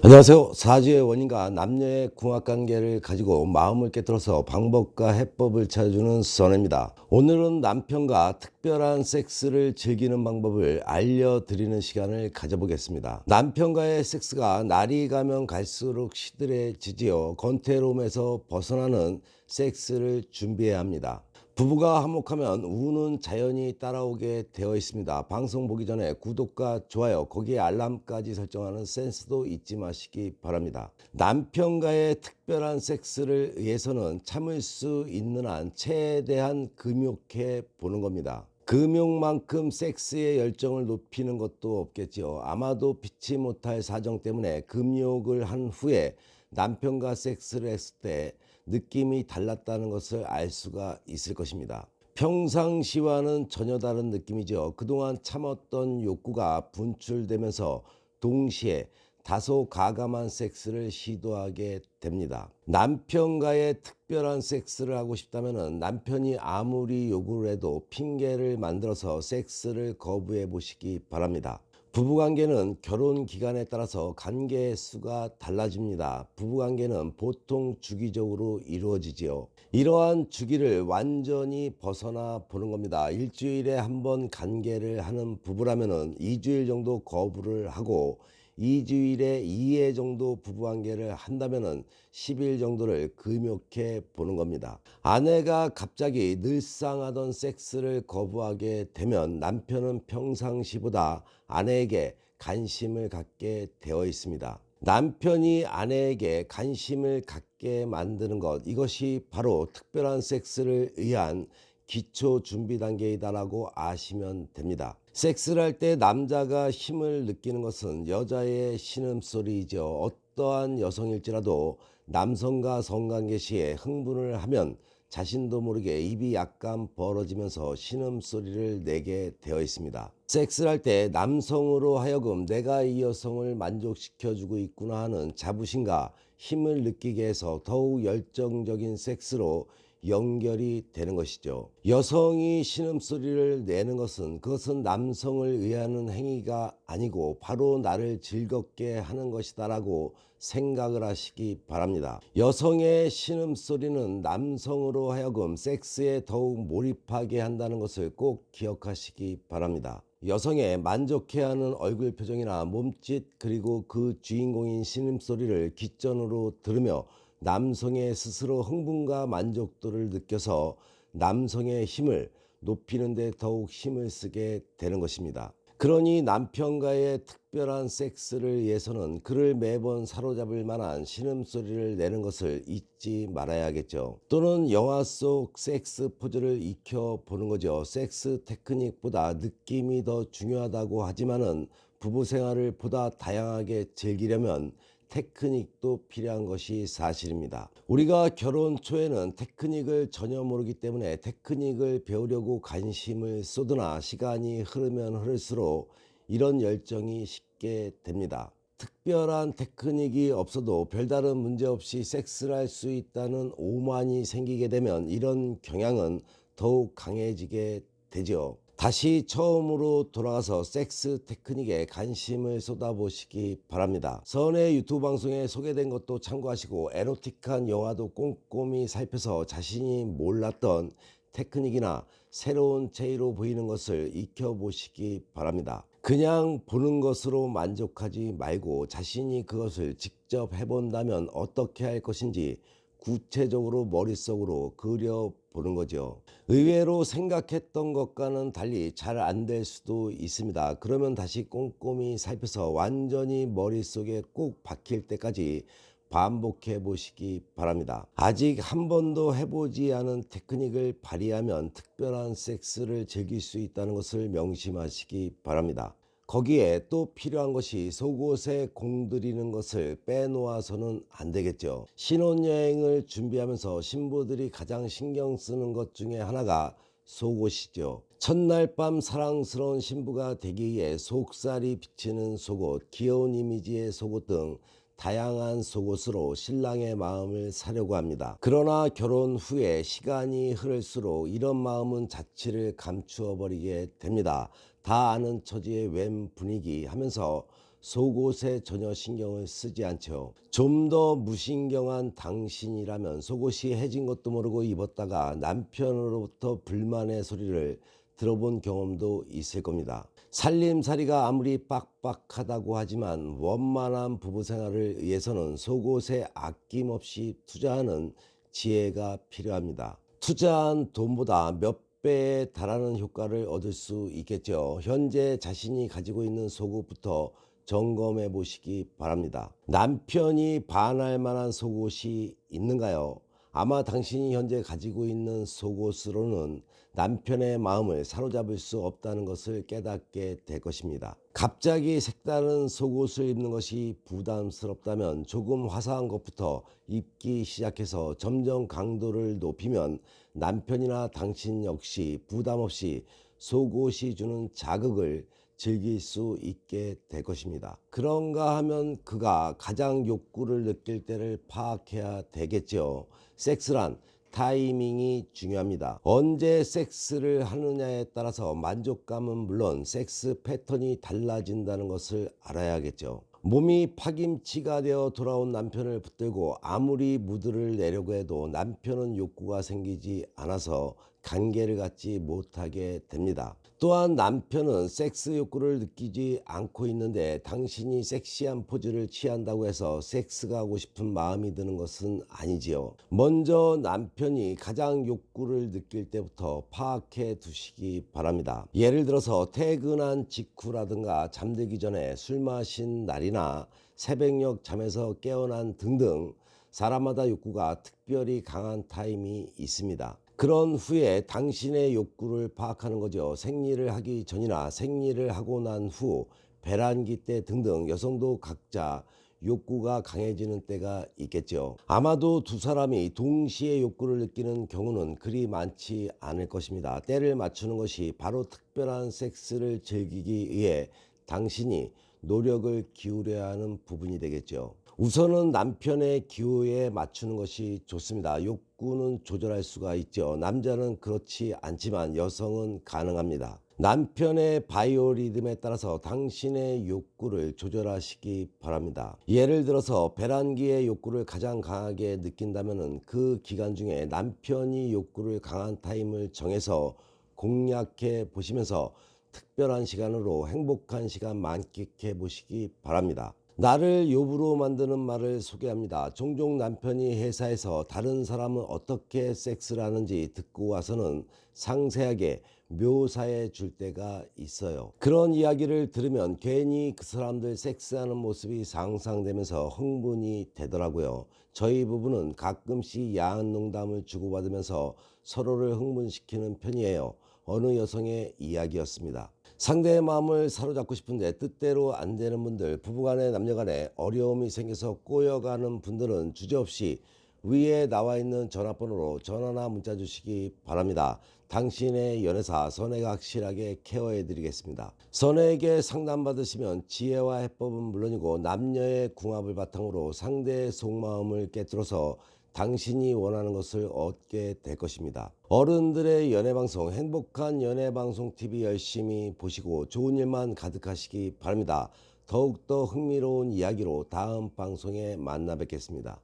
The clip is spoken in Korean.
안녕하세요. 사주의 원인과 남녀의 궁합관계를 가지고 마음을 깨뜨려서 방법과 해법을 찾아주는 수선입니다. 오늘은 남편과 특별한 섹스를 즐기는 방법을 알려드리는 시간을 가져보겠습니다. 남편과의 섹스가 날이 가면 갈수록 시들해지지요. 권태로움에서 벗어나는 섹스를 준비해야 합니다. 부부가 화목하면 우는 자연히 따라오게 되어 있습니다. 방송 보기 전에 구독과 좋아요, 거기에 알람까지 설정하는 센스도 잊지 마시기 바랍니다. 남편과의 특별한 섹스를 위해서는 참을 수 있는 한 최대한 금욕해 보는 겁니다. 금욕만큼 섹스의 열정을 높이는 것도 없겠지요. 아마도 피치 못할 사정 때문에 금욕을 한 후에 남편과 섹스를 했을 때 느낌이 달랐다는 것을 알 수가 있을 것입니다. 평상시와는 전혀 다른 느낌이죠. 그동안 참았던 욕구가 분출되면서 동시에 다소 가감한 섹스를 시도하게 됩니다. 남편과의 특별한 섹스를 하고 싶다면 남편이 아무리 요구를 해도 핑계를 만들어서 섹스를 거부해 보시기 바랍니다. 부부관계는 결혼 기간에 따라서 관계 수가 달라집니다. 부부관계는 보통 주기적으로 이루어지지요. 이러한 주기를 완전히 벗어나 보는 겁니다. 일주일에 한 번 관계를 하는 부부라면 2주일 정도 거부를 하고 2주일에 2회 정도 부부관계를 한다면 10일 정도를 금욕해 보는 겁니다. 아내가 갑자기 늘상 하던 섹스를 거부하게 되면 남편은 평상시보다 아내에게 관심을 갖게 되어 있습니다. 남편이 아내에게 관심을 갖게 만드는 것, 이것이 바로 특별한 섹스를 위한 기초 준비 단계이다라고 아시면 됩니다. 섹스를 할 때 남자가 힘을 느끼는 것은 여자의 신음소리이죠. 어떠한 여성일지라도 남성과 성관계 시에 흥분을 하면 자신도 모르게 입이 약간 벌어지면서 신음소리를 내게 되어 있습니다. 섹스를 할 때 남성으로 하여금 내가 이 여성을 만족시켜주고 있구나 하는 자부심과 힘을 느끼게 해서 더욱 열정적인 섹스로 연결이 되는 것이죠. 여성이 신음소리를 내는 것은 그것은 남성을 위하는 행위가 아니고 바로 나를 즐겁게 하는 것이다라고 생각을 하시기 바랍니다. 여성의 신음소리는 남성으로 하여금 섹스에 더욱 몰입하게 한다는 것을 꼭 기억하시기 바랍니다. 여성의 만족해하는 얼굴 표정이나 몸짓, 그리고 그 주인공인 신음소리를 귓전으로 들으며 남성의 스스로 흥분과 만족도를 느껴서 남성의 힘을 높이는 데 더욱 힘을 쓰게 되는 것입니다. 그러니 남편과의 특별한 섹스를 위해서는 그를 매번 사로잡을 만한 신음소리를 내는 것을 잊지 말아야겠죠. 또는 영화 속 섹스 포즈를 익혀보는 거죠. 섹스 테크닉보다 느낌이 더 중요하다고 하지만은 부부 생활을 보다 다양하게 즐기려면 테크닉도 필요한 것이 사실입니다. 우리가 결혼 초에는 테크닉을 전혀 모르기 때문에 테크닉을 배우려고 관심을 쏟으나 시간이 흐르면 흐를수록 이런 열정이 식게 됩니다. 특별한 테크닉이 없어도 별다른 문제 없이 섹스를 할 수 있다는 오만이 생기게 되면 이런 경향은 더욱 강해지게 되죠. 다시 처음으로 돌아가서 섹스 테크닉에 관심을 쏟아보시기 바랍니다. 전에 유튜브 방송에 소개된 것도 참고하시고 에로틱한 영화도 꼼꼼히 살펴서 자신이 몰랐던 테크닉이나 새로운 체위로 보이는 것을 익혀보시기 바랍니다. 그냥 보는 것으로 만족하지 말고 자신이 그것을 직접 해본다면 어떻게 할 것인지 구체적으로 머릿속으로 그려보는 거죠. 의외로 생각했던 것과는 달리 잘 안 될 수도 있습니다. 그러면 다시 꼼꼼히 살펴서 완전히 머릿속에 꼭 박힐 때까지 반복해 보시기 바랍니다. 아직 한 번도 해보지 않은 테크닉을 발휘하면 특별한 섹스를 즐길 수 있다는 것을 명심하시기 바랍니다. 거기에 또 필요한 것이 속옷에 공들이는 것을 빼놓아서는 안 되겠죠. 신혼여행을 준비하면서 신부들이 가장 신경 쓰는 것 중에 하나가 속옷이죠. 첫날 밤 사랑스러운 신부가 되기 위해 속살이 비치는 속옷, 귀여운 이미지의 속옷 등 다양한 속옷으로 신랑의 마음을 사려고 합니다. 그러나 결혼 후에 시간이 흐를수록 이런 마음은 자취를 감추어 버리게 됩니다. 다 아는 처지의 웬 분위기 하면서 속옷에 전혀 신경을 쓰지 않죠. 좀 더 무신경한 당신이라면 속옷이 해진 것도 모르고 입었다가 남편으로부터 불만의 소리를 들어본 경험도 있을 겁니다. 살림살이가 아무리 빡빡하다고 하지만 원만한 부부 생활을 위해서는 속옷에 아낌없이 투자하는 지혜가 필요합니다. 투자한 돈보다 몇 배에 달하는 효과를 얻을 수 있겠죠. 현재 자신이 가지고 있는 속옷부터 점검해 보시기 바랍니다. 남편이 반할 만한 속옷이 있는가요? 아마 당신이 현재 가지고 있는 속옷으로는 남편의 마음을 사로잡을 수 없다는 것을 깨닫게 될 것입니다. 갑자기 색다른 속옷을 입는 것이 부담스럽다면 조금 화사한 것부터 입기 시작해서 점점 강도를 높이면 남편이나 당신 역시 부담 없이 속옷이 주는 자극을 즐길 수 있게 될 것입니다. 그런가 하면 그가 가장 욕구를 느낄 때를 파악해야 되겠죠. 섹스란 타이밍이 중요합니다. 언제 섹스를 하느냐에 따라서 만족감은 물론 섹스 패턴이 달라진다는 것을 알아야겠죠. 몸이 파김치가 되어 돌아온 남편을 붙들고 아무리 무드를 내려고 해도 남편은 욕구가 생기지 않아서 관계를 갖지 못하게 됩니다. 또한 남편은 섹스 욕구를 느끼지 않고 있는데 당신이 섹시한 포즈를 취한다고 해서 섹스가 하고 싶은 마음이 드는 것은 아니지요. 먼저 남편이 가장 욕구를 느낄 때부터 파악해 두시기 바랍니다. 예를 들어서 퇴근한 직후라든가 잠들기 전에 술 마신 날이나 새벽녘 잠에서 깨어난 등등 사람마다 욕구가 특별히 강한 타임이 있습니다. 그런 후에 당신의 욕구를 파악하는 거죠. 생리를 하기 전이나 생리를 하고 난 후, 배란기 때 등등 여성도 각자 욕구가 강해지는 때가 있겠죠. 아마도 두 사람이 동시에 욕구를 느끼는 경우는 그리 많지 않을 것입니다. 때를 맞추는 것이 바로 특별한 섹스를 즐기기 위해 당신이 노력을 기울여야 하는 부분이 되겠죠. 우선은 남편의 기호에 맞추는 것이 좋습니다. 욕구는 조절할 수가 있죠. 남자는 그렇지 않지만 여성은 가능합니다. 남편의 바이오리듬에 따라서 당신의 욕구를 조절하시기 바랍니다. 예를 들어서 배란기의 욕구를 가장 강하게 느낀다면 그 기간 중에 남편이 욕구를 강한 타임을 정해서 공략해 보시면서 특별한 시간으로 행복한 시간 만끽해 보시기 바랍니다. 나를 욥으로 만드는 말을 소개합니다. 종종 남편이 회사에서 다른 사람은 어떻게 섹스를 하는지 듣고 와서는 상세하게 묘사해 줄 때가 있어요. 그런 이야기를 들으면 괜히 그 사람들 섹스하는 모습이 상상되면서 흥분이 되더라고요. 저희 부부는 가끔씩 야한 농담을 주고받으면서 서로를 흥분시키는 편이에요. 어느 여성의 이야기였습니다. 상대의 마음을 사로잡고 싶은데 뜻대로 안 되는 분들, 부부간에 남녀간에 어려움이 생겨서 꼬여가는 분들은 주저없이 위에 나와 있는 전화번호로 전화나 문자 주시기 바랍니다. 당신의 연애사 선혜가 확실하게 케어해 드리겠습니다. 선혜에게 상담받으시면 지혜와 해법은 물론이고 남녀의 궁합을 바탕으로 상대의 속마음을 깨뜨려서 당신이 원하는 것을 얻게 될 것입니다. 어른들의 연애방송, 행복한 연애방송 TV 열심히 보시고 좋은 일만 가득하시기 바랍니다. 더욱더 흥미로운 이야기로 다음 방송에 만나 뵙겠습니다.